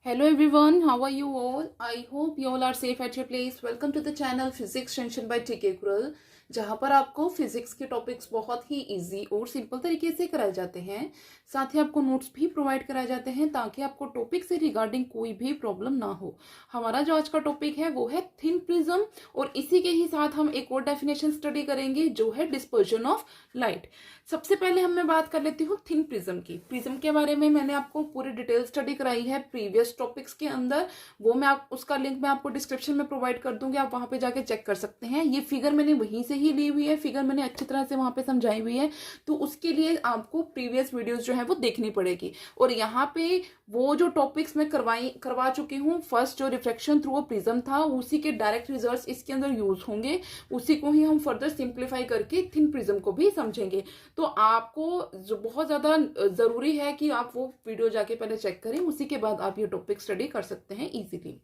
Hello everyone, how are you all? I hope you all are safe at your place. Welcome to the channel Physics Tension by TK Kural, जहाँ पर आपको physics के topics बहुत ही easy और simple तरीके से कराए जाते हैं। साथ ही आपको नोट्स भी प्रोवाइड कराए जाते हैं ताकि आपको टॉपिक से रिगार्डिंग कोई भी प्रॉब्लम ना हो। हमारा जो आज का टॉपिक है वो है थिन प्रिज्म और इसी के ही साथ हम एक और डेफिनेशन स्टडी करेंगे जो है डिस्पर्जन ऑफ लाइट। सबसे पहले मैं बात कर लेती हूँ थिन प्रिज्म की। प्रिज्म के बारे में मैंने आपको पूरी डिटेल स्टडी कराई है प्रीवियस टॉपिक्स के अंदर। वो उसका लिंक मैं आपको डिस्क्रिप्शन में प्रोवाइड कर दूंगी, आप वहां पे जाके चेक कर सकते हैं। ये फिगर मैंने वहीं से ही ली हुई है, फिगर मैंने अच्छी तरह से वहां पे समझाई हुई है, तो उसके लिए आपको प्रीवियस वीडियोस जो है वो देखनी पड़ेगी। और यहाँ पे वो जो टॉपिक्स मैं करवा चुकी हूँ, फर्स्ट जो रिफ्लेक्शन थ्रू अ प्रिज्म था उसी के डायरेक्ट रिजल्ट्स इसके अंदर यूज होंगे, उसी को ही हम फर्दर सिंप्लीफाई करके थिन प्रिज्म को भी समझेंगे। तो आपको जो बहुत ज्यादा जरूरी है कि आप वो वीडियो जाके पहले चेक करें, उसी के बाद आप ये टॉपिक स्टडी कर सकते हैं इजीली।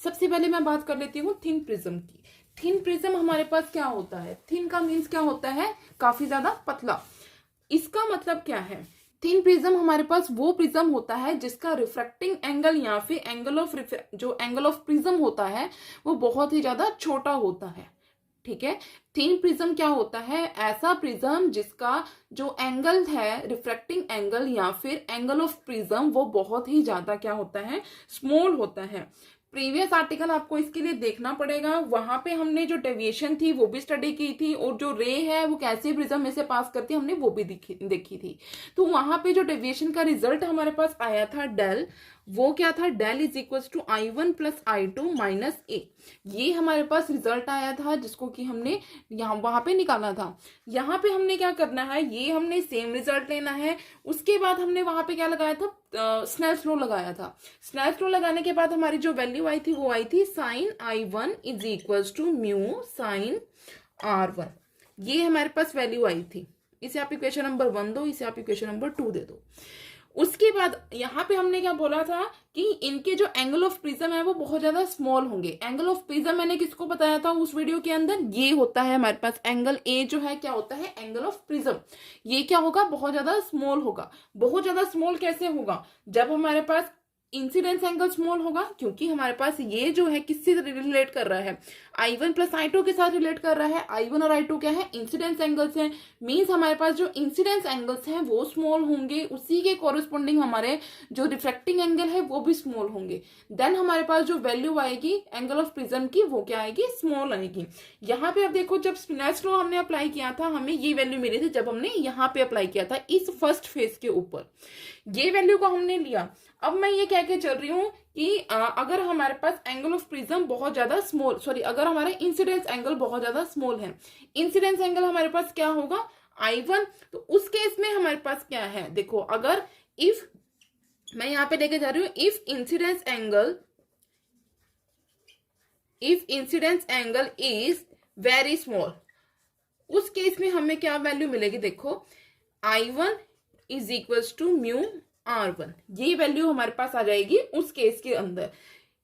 सबसे पहले मैं बात कर लेती हूँ थिन प्रिज्म की। थिन प्रिज्म हमारे पास क्या होता है? थिन का मीन्स क्या होता है? काफी ज्यादा पतला। इसका मतलब क्या है? थिन प्रिज्म हमारे पास वो प्रिज्म होता है जिसका रिफ्रैक्टिंग एंगल या फिर एंगल ऑफ प्रिज्म होता है वो बहुत ही ज्यादा छोटा होता है। ठीक है, थिन प्रिज्म क्या होता है? ऐसा प्रिज्म जिसका जो एंगल है, रिफ्रैक्टिंग एंगल या फिर एंगल ऑफ प्रिज्म, वो बहुत ही ज्यादा क्या होता है? स्मॉल होता है। प्रीवियस आर्टिकल आपको इसके लिए देखना पड़ेगा, वहां पे हमने जो डेविएशन थी वो भी स्टडी की थी, और जो रे है वो कैसे प्रिज्म में से पास करती है हमने वो भी देखी थी। तो वहां पे जो डेविएशन का रिजल्ट हमारे पास आया था डेल, वो क्या था? Del is equal to I1 plus I2 minus a. ये हमारे पास रिजल्ट आया था जिसको कि हमने यहाँ वहां पे निकाला था। यहाँ पे हमने क्या करना है, ये हमने सेम रिजल्ट लेना है। उसके बाद हमने वहां पे क्या लगाया था? स्नेल्स लॉ लगाया था। स्नेल्स लॉ लगाने के बाद हमारी जो वैल्यू आई थी वो आई थी sine I1 is equal to mu sine R1। ये हमारे पास वैल्यू आई थी। इसे आप इक्वेशन नंबर 1 दो, इसे आप इक्वेशन नंबर 2 दे दो। उसके बाद यहाँ पे हमने क्या बोला था कि इनके जो एंगल ऑफ प्रिज्म है वो बहुत ज्यादा स्मॉल होंगे। एंगल ऑफ प्रिज्म मैंने किसको बताया था उस वीडियो के अंदर? ये होता है हमारे पास एंगल ए जो है, क्या होता है? Angle of prism. ये क्या होगा? बहुत ज्यादा स्मॉल होगा। बहुत ज्यादा स्मॉल कैसे होगा? जब हमारे पास इंसिडेंस एंगल स्मॉल होगा, क्योंकि हमारे पास ये जो है किससे रिलेट कर रहा है? I1 प्लस I2 के साथ रिलेट कर रहा है। I1 और I2 क्या है? इंसिडेंस एंगल्स हैं। मींस हमारे पास जो इंसिडेंस एंगल्स हैं वो स्मॉल होंगे, उसी के कॉरेस्पॉन्डिंग हमारे जो रिफ्रैक्टिंग एंगल है वो भी स्मॉल होंगे। देन हमारे पास जो वैल्यू आएगी एंगल ऑफ प्रिज्म की वो क्या आएगी? स्मॉल आएगी। यहाँ पे आप देखो, जब स्नेल्स लॉ हमने अप्लाई किया था हमें ये वैल्यू मिली थी जब हमने यहाँ पे अप्लाई किया था इस फर्स्ट फेज के ऊपर। ये वैल्यू को हमने लिया। अब मैं ये कह के चल रही हूं कि अगर हमारे पास एंगल ऑफ प्रिज्म बहुत ज्यादा स्मॉल, सॉरी, अगर हमारा इंसिडेंस एंगल बहुत ज्यादा स्मॉल है, इंसिडेंस एंगल हमारे पास क्या होगा? I1। तो उस केस में हमारे पास क्या है? देखो, अगर इफ मैं यहां पे लेके जा रही हूं if incidence angle is very small, उस केस में हमें क्या वैल्यू मिलेगी? देखो, I1 is equal to mu R1। ये वैल्यू हमारे पास आ जाएगी उस केस के अंदर।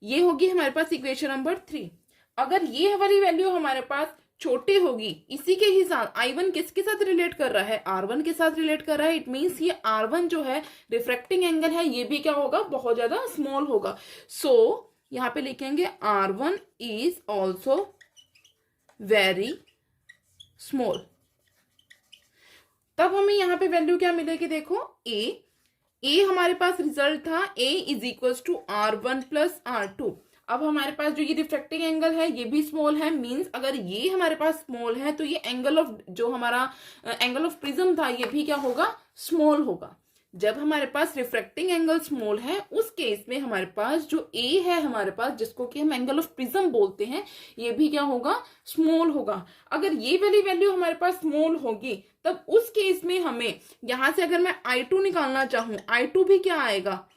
ये होगी हमारे पास इक्वेशन नंबर 3। अगर ये वाली वैल्यू हमारे पास छोटी होगी, इसी के ही साथ I1 किसके साथ रिलेट कर रहा है? R1 के साथ रिलेट कर रहा है। इट मींस ये R1 जो है रिफ्रैक्टिंग एंगल है, ये भी क्या होगा? बहुत ज्यादा स्मॉल होगा। सो यहाँ पे लिखेंगे R1 is also very small. तब हमें यहाँ पे वैल्यू क्या मिलेगी? देखो, ए हमारे पास रिजल्ट था a is equal to R1 plus R2। अब हमारे पास जो ये रिफ्रैक्टिंग एंगल है ये भी स्मॉल है। मींस अगर ये हमारे पास स्मॉल है तो ये एंगल ऑफ जो हमारा एंगल ऑफ प्रिज्म था ये भी क्या होगा? स्मॉल होगा। जब हमारे पास रिफ्रैक्टिंग एंगल स्मॉल है उस केस में हमारे पास जो ए है हमारे पास, जिसको कि हम एंगल ऑफ प्रिज्म बोलते हैं, ये भी क्या होगा? स्मॉल होगा। अगर ये वाली वैल्यू हमारे पास स्मॉल होगी तब उस केस में हमें यहां से अगर मैं I2 निकालना चाहूं, I2 भी क्या आएगा?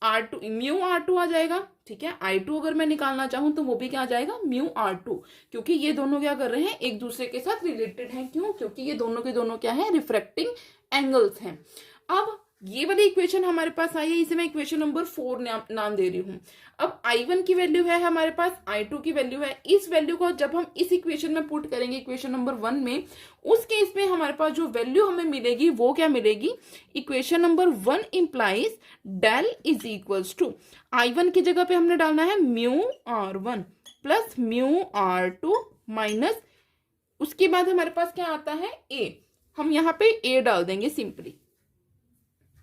R2 म्यू R2 आ जाएगा। ठीक है, I2 अगर मैं निकालना चाहूं तो वो भी क्या आ जाएगा? Mu R2। क्योंकि ये दोनों क्या कर रहे हैं? एक दूसरे के साथ रिलेटेड हैं। क्यों? क्योंकि ये दोनों के दोनों क्या है? रिफ्रैक्टिंग एंगल्स हैं। अब ये वाली इक्वेशन हमारे पास आई है, इसे मैं इक्वेशन नंबर 4 नाम दे रही हूँ। अब I1 की वैल्यू है हमारे पास, I2 की वैल्यू है। इस वैल्यू को जब हम इस इक्वेशन में पुट करेंगे इक्वेशन नंबर 1 में, उस केस में हमारे पास जो वैल्यू हमें मिलेगी वो क्या मिलेगी, equation number 1 implies del is equals to I1 की जगह पे हमने डालना है mu R1 plus mu R2 minus, उसके बाद हमारे पास क्या आता है A, हम यहाँ पे A डाल देंगे सिंपली,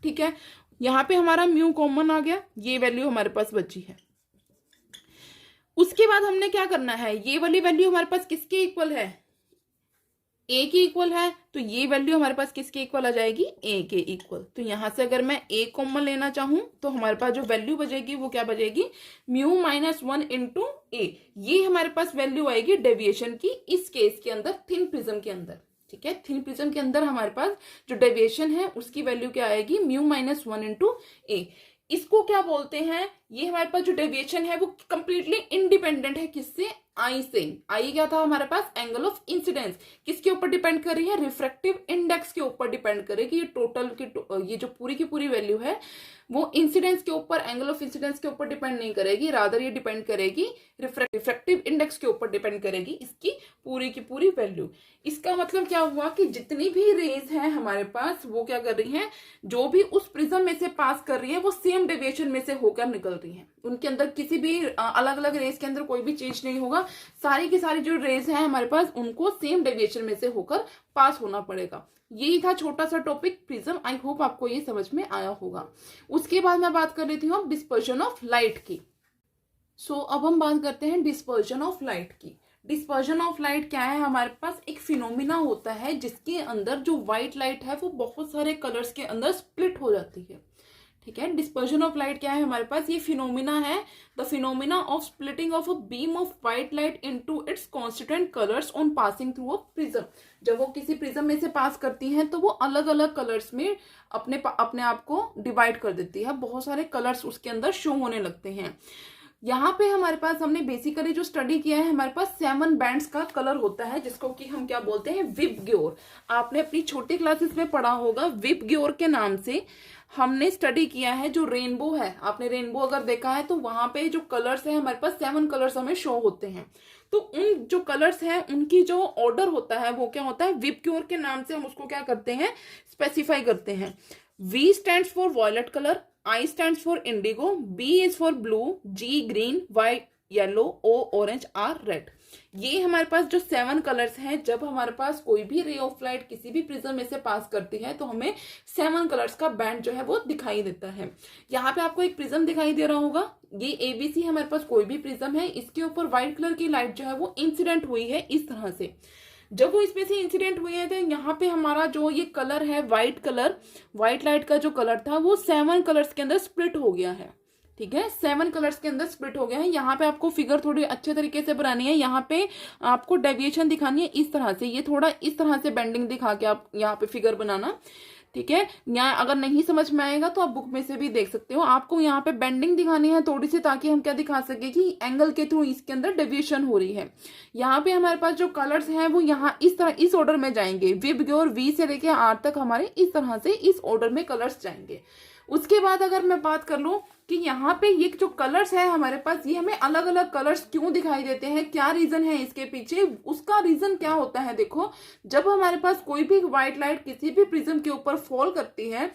ठीक है। यहां पे हमारा म्यू कॉमन आ गया, ये वैल्यू हमारे पास बची है। उसके बाद हमने क्या करना है, ये वाली वैल्यू हमारे पास किसके इक्वल है, ए के इक्वल है, तो ये वैल्यू हमारे पास किसके इक्वल आ जाएगी, ए के इक्वल। तो यहां से अगर मैं ए कॉमन लेना चाहूं तो हमारे पास जो वैल्यू बचेगी वो क्या बचेगी, म्यू -1 इंटू ए। ये हमारे पास वैल्यू आएगी डेविएशन की इस केस के अंदर, थिन प्रिज्म के अंदर, ठीक है। थिन प्रिज्म के अंदर हमारे पास जो डेविएशन है उसकी वैल्यू क्या आएगी, म्यू -1 इंटू ए। इसको क्या बोलते हैं, ये हमारे पास जो डेविएशन है वो कंप्लीटली इंडिपेंडेंट है किससे, आई से। आई क्या था हमारे पास, एंगल ऑफ इंसिडेंस, किसके ऊपर डिपेंड कर रही है, रिफ्रैक्टिव इंडेक्स के ऊपर डिपेंड करेगी। ये टोटल की ये जो पूरी की पूरी वैल्यू है वो इंसिडेंस के ऊपर, एंगल ऑफ इंसिडेंस के ऊपर डिपेंड नहीं करेगी, रादर ये डिपेंड करेगी रिफ्रैक्टिव इंडेक्स के ऊपर डिपेंड करेगी इसकी पूरी की पूरी वैल्यू। इसका मतलब क्या हुआ कि जितनी भी रेज हैं हमारे पास वो क्या कर रही हैं, जो भी उस प्रिज्म में से पास कर रही है वो सेम डेविएशन में से होकर निकल रही हैं। उनके अंदर किसी भी अलग अलग रेज के अंदर कोई भी चेंज नहीं होगा, सारी की सारी जो रेज हैं हमारे पास उनको सेम डेविएशन में से होकर पास होना पड़ेगा। यही था छोटा सा टॉपिक प्रिज्म, आई होप आपको ये समझ में आया होगा। उसके बाद मैं बात कर लेती हूँ डिस्पर्जन ऑफ लाइट की। सो अब हम बात करते हैं डिस्पर्जन ऑफ लाइट की। डिस्पर्जन ऑफ लाइट क्या है, हमारे पास एक फिनोमिना होता है जिसके अंदर जो व्हाइट लाइट है वो बहुत सारे कलर्स के अंदर स्प्लिट हो जाती है, ठीक है। डिस्पर्जन ऑफ लाइट क्या है हमारे पास, ये फिनोमिना है, the phenomena of splitting of a beam of white light into its constituent colours on passing through a prism. जब वो किसी प्रिज्म में से पास करती हैं तो वो अलग अलग कलर्स में अपने आप को डिवाइड कर देती है, बहुत सारे कलर्स उसके अंदर शो होने लगते हैं। यहाँ पे हमारे पास हमने बेसिकली जो स्टडी किया है, हमारे पास 7 बैंड्स का कलर होता है जिसको कि हम क्या बोलते हैं, विबग्योर। आपने अपनी छोटी क्लासेस में पढ़ा होगा, विबग्योर के नाम से हमने स्टडी किया है। जो रेनबो है, आपने रेनबो अगर देखा है तो वहां पे जो कलर्स है हमारे पास 7 कलर्स हमें शो होते हैं। तो उन जो कलर्स हैं उनकी जो ऑर्डर होता है वो क्या होता है, विबग्योर के नाम से हम उसको क्या करते हैं, स्पेसिफाई करते हैं। V stands for violet color, I stands for indigo, B is for blue, G green, Y yellow, O orange, R red। ये हमारे पास जो 7 कलर्स हैं, जब हमारे पास कोई भी रे ऑफ लाइट किसी भी प्रिज्म में से पास करती है तो हमें 7 कलर्स का बैंड जो है वो दिखाई देता है। यहाँ पे आपको एक प्रिज्म दिखाई दे रहा होगा, ये ABC हमारे पास कोई भी प्रिज्म है, इसके ऊपर व्हाइट कलर की लाइट जो है वो इंसिडेंट हुई है इस तरह से। जब वो इसमें से इंसिडेंट हुए हैं तो यहाँ पे हमारा जो ये कलर है व्हाइट कलर, व्हाइट लाइट का जो कलर था वो 7 कलर्स के अंदर स्प्लिट हो गया है, ठीक है। 7 कलर्स के अंदर स्प्लिट हो गया है। यहाँ पे आपको फिगर थोड़ी अच्छे तरीके से बनानी है, यहाँ पे आपको डेविएशन दिखानी है इस तरह से, ये थोड़ा इस तरह से बेंडिंग दिखा के आप यहाँ पे फिगर बनाना, ठीक है। यहाँ अगर नहीं समझ में आएगा तो आप बुक में से भी देख सकते हो। आपको यहाँ पे बेंडिंग दिखानी है थोड़ी सी, ताकि हम क्या दिखा सके कि एंगल के थ्रू इसके अंदर डेविएशन हो रही है। यहाँ पे हमारे पास जो कलर्स हैं वो यहाँ इस तरह इस ऑर्डर में जाएंगे, विबग्योर V से लेके R तक हमारे इस तरह से इस ऑर्डर में कलर्स जाएंगे। उसके बाद अगर मैं बात कर लूं कि यहाँ पे ये जो कलर्स है हमारे पास, ये हमें अलग अलग कलर्स क्यों दिखाई देते हैं, क्या रीजन है इसके पीछे, उसका रीजन क्या होता है। देखो, जब हमारे पास कोई भी व्हाइट लाइट किसी भी प्रिज्म के ऊपर फॉल करती है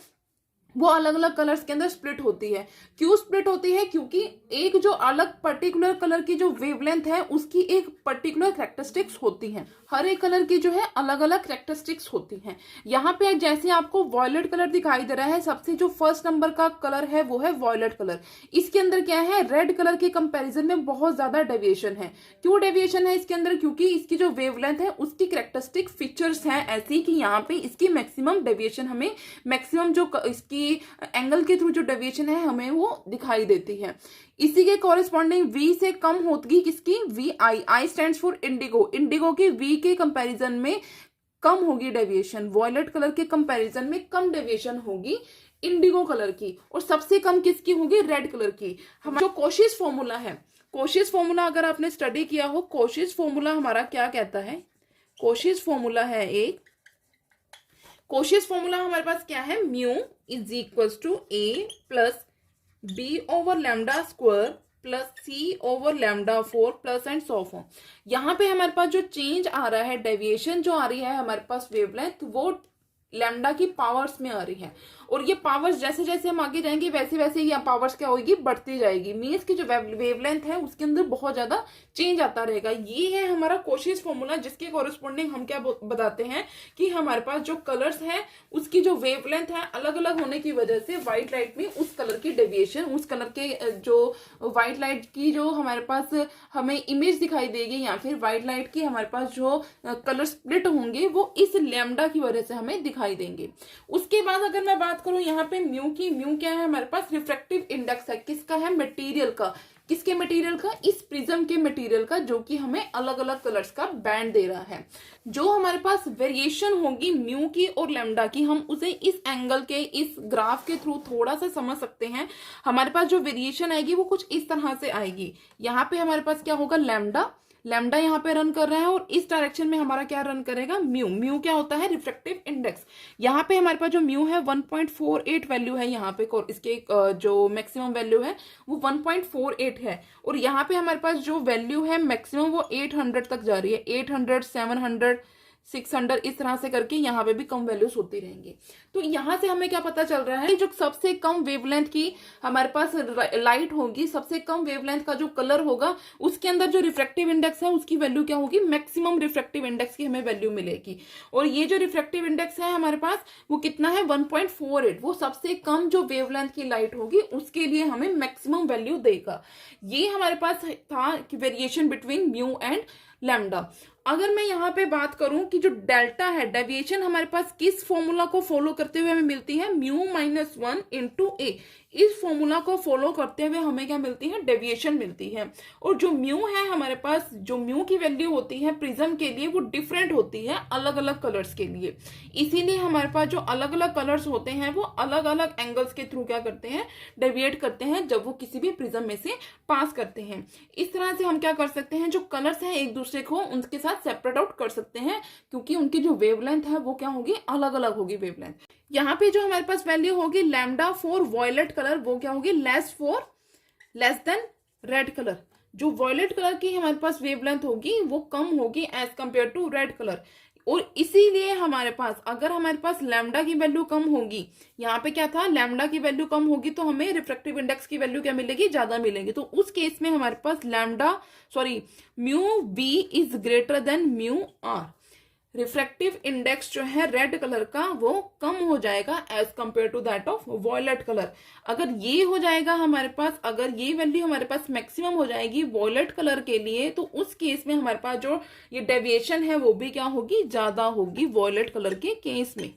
वो अलग अलग कलर्स के अंदर स्प्लिट होती है। क्यों स्प्लिट होती है, क्योंकि एक जो अलग पर्टिकुलर कलर की जो वेवलेंथ है उसकी एक पर्टिकुलर कैरेक्टरिस्टिक्स होती हैं। हर एक कलर की जो है अलग अलग कैरेक्टरिस्टिक्स होती हैं। यहाँ पे जैसे आपको वॉयलेट कलर दिखाई दे रहा है, सबसे जो फर्स्ट नंबर का कलर है वो है वॉयलेट कलर। इसके अंदर क्या है, रेड कलर के कंपैरिजन में बहुत ज्यादा डेविएशन है। क्यों डेविएशन है इसके अंदर, क्योंकि इसकी जो वेवलेंथ है उसकी कैरेक्टरिस्टिक फीचर्स हैं ऐसी कि यहाँ पे इसकी मैक्सिमम डेविएशन हमें, मैक्सिमम जो इसकी एंगल के थ्रू जो डेविएशन है हमें वो दिखाई देती है। इसी के कॉरेस्पॉन्डिंग V से कम होगी किसकी, I stands for Indigo, Indigo की V के कंपैरिजन में कम होगी डेविएशन, वॉयलेट कलर के कंपैरिजन में कम डेविएशन होगी इंडिगो कलर की, और सबसे कम किसकी होगी, रेड कलर की। हमारा जो कोशिश फॉर्मूला है, कोशिश फॉर्मूला अगर आपने स्टडी किया हो, कोशिश फॉर्मूला हमारा क्या कहता है, कोशिश फॉर्मूला है एक, कोशिश फॉर्मूला हमारे पास क्या है, mu is equal to a plus b over lambda square plus c over lambda 4 plus and so on. यहाँ पे हमारे पास जो चेंज आ रहा है, डेविएशन जो आ रही है हमारे पास वेवलेंथ, वो लैम्डा की पावर्स में आ रही है। और ये पावर्स जैसे जैसे हम आगे जाएंगे वैसे वैसे ये पावर्स क्या होगी, बढ़ती जाएगी। मीन्स की जो वेवलेंथ है उसके अंदर बहुत ज्यादा चेंज आता रहेगा। ये है हमारा कोशिश फॉर्मूला, जिसके कॉरेस्पॉन्डिंग हम क्या बताते हैं कि हमारे पास जो कलर्स है उसकी जो वेवलेंथ है अलग अलग होने की वजह से व्हाइट लाइट में उस कलर की डेविएशन, उस कलर के जो व्हाइट लाइट की जो हमारे पास हमें इमेज दिखाई देगी या फिर व्हाइट लाइट की हमारे पास जो कलर स्प्लिट होंगे वो इस लैम्डा की वजह से हमें दिखाई देंगे। उसके बाद अगर मैं बात करूं यहाँ पे म्यू की, म्यू क्या है हमारे पास, रिफ्रैक्टिव इंडेक्स है। किसका है, मटेरियल का। किसके मटेरियल का, इस प्रिज्म के मटेरियल का, जो कि हमें अलग अलग कलर्स का बैंड दे रहा है। जो हमारे पास वेरिएशन होगी म्यू की और लैम्डा की, हम उसे इस एंगल के, इस ग्राफ के थ्रू थोड़ा सा समझ सकते हैं। हमारे पास जो वेरिएशन आएगी वो कुछ इस तरह से आएगी। यहाँ पे हमारे पास क्या होगा, लैम्डा, लैम्डा यहाँ पे रन कर रहा है और इस डायरेक्शन में हमारा क्या रन करेगा, म्यू। म्यू क्या होता है, रिफ्रैक्टिव इंडेक्स। यहाँ पे हमारे पास जो म्यू है 1.48 वैल्यू है यहाँ पे, इसके जो मैक्सिमम वैल्यू है वो 1.48 है। और यहाँ पे हमारे पास जो वैल्यू है मैक्सिमम वो 800 तक जा रही है। 800, 700, 600 इस तरह से करके यहाँ पे भी कम वैल्यूज होती रहेंगी। तो यहाँ से हमें क्या पता चल रहा है, जो सबसे कम वेवलेंथ की हमारे पास लाइट होगी, सबसे कम वेवलेंथ का जो कलर होगा उसके अंदर जो रिफ्रैक्टिव इंडेक्स है उसकी वैल्यू क्या होगी, मैक्सिमम रिफ्रैक्टिव इंडेक्स की हमें वैल्यू मिलेगी। और ये जो रिफ्रैक्टिव इंडेक्स है हमारे पास वो कितना है, 1.48। वो सबसे कम जो वेवलेंथ की लाइट होगी उसके लिए हमें मैक्सिमम वैल्यू देगा। ये हमारे पास था कि variation between mu and lambda. अगर मैं यहाँ पे बात करूं कि जो डेल्टा है, डेविएशन हमारे पास किस फॉर्मूला को फॉलो करते हुए हमें मिलती है, म्यू माइनस 1 इंटू ए। इस फॉर्मूला को फॉलो करते हुए हमें क्या मिलती है, डेविएशन मिलती है। और जो म्यू है हमारे पास, जो म्यू की वैल्यू होती है प्रिज्म के लिए वो डिफरेंट होती है अलग अलग कलर्स के लिए। इसीलिए हमारे पास जो अलग अलग कलर्स होते हैं वो अलग अलग एंगल्स के थ्रू क्या करते हैं, डेविएट करते हैं जब वो किसी भी प्रिज्म में से पास करते हैं। इस तरह से हम क्या कर सकते हैं, जो कलर्स हैं एक दूसरे को उनके साथ सेपरेट आउट कर सकते हैं, क्योंकि उनकी जो वेवलेंथ है वो क्या होगी, अलग अलग होगी वेवलेंथ। यहाँ पे जो हमारे पास वैल्यू होगी लैम्डा फॉर वॉयलेट कलर, वो क्या होगी, लेस देन रेड कलर। जो वॉयलेट कलर की हमारे पास वेवलेंथ होगी वो कम होगी as compared to red colour. और इसीलिए हमारे पास, अगर हमारे पास लैम्डा की वैल्यू कम होगी, यहाँ पे क्या था, लैम्डा की वैल्यू कम होगी तो हमें रिफ्रैक्टिव इंडेक्स की वैल्यू क्या मिलेगी, ज्यादा मिलेगी। तो उस केस में हमारे पास mu b is greater than mu r. Refractive index जो है रेड कलर का वो कम हो जाएगा as compared to that of violet colour. अगर ये हो जाएगा हमारे पास, अगर ये वैल्यू हमारे पास मैक्सिमम हो जाएगी वॉयलेट कलर के लिए, तो उस केस में हमारे पास जो ये डेविएशन है वो भी क्या होगी, ज्यादा होगी वॉयलेट कलर के केस में।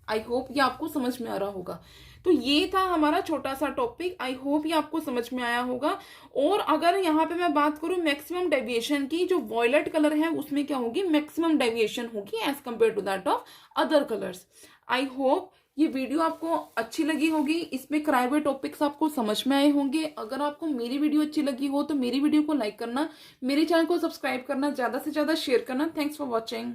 आई होप ये आपको समझ में आ रहा होगा। तो ये था हमारा छोटा सा टॉपिक, आई होप ये आपको समझ में आया होगा। और अगर यहाँ पे मैं बात करूं मैक्सिमम डेविएशन की, जो वॉयलेट कलर है उसमें क्या होगी, मैक्सिमम डेविएशन होगी as compared to that of other colours. I hope ये वीडियो आपको अच्छी लगी होगी, इसमें कराए हुए टॉपिक्स आपको समझ में आए होंगे। अगर आपको मेरी वीडियो अच्छी लगी हो तो मेरी वीडियो को लाइक करना, मेरे चैनल को सब्सक्राइब करना, ज्यादा से ज्यादा शेयर करना। Thanks for watching.